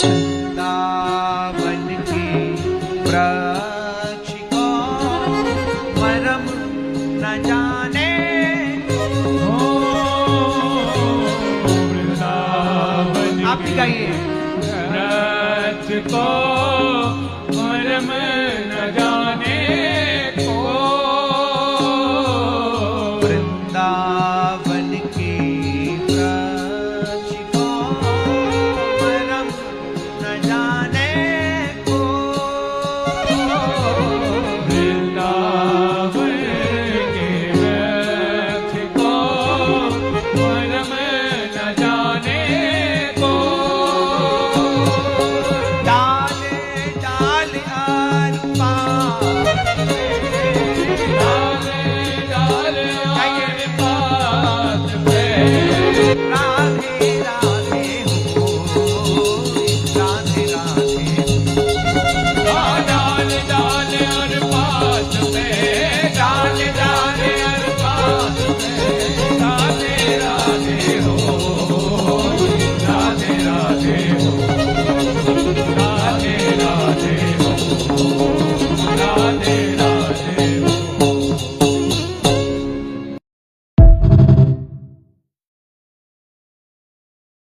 वृंदावन के वृक्ष को मरम न जाने हो वृंदावन आप भी गाइए। वृक्ष को मरम न जाने को वृंदावन के वृक्ष को मरम न जाने को वृंदावन के वृक्ष को मरम न जाने को डाले डाल आर पार डाले डाले आर पात पे राधे राधे हो राधे राधे डाल डाल और पात पे डाल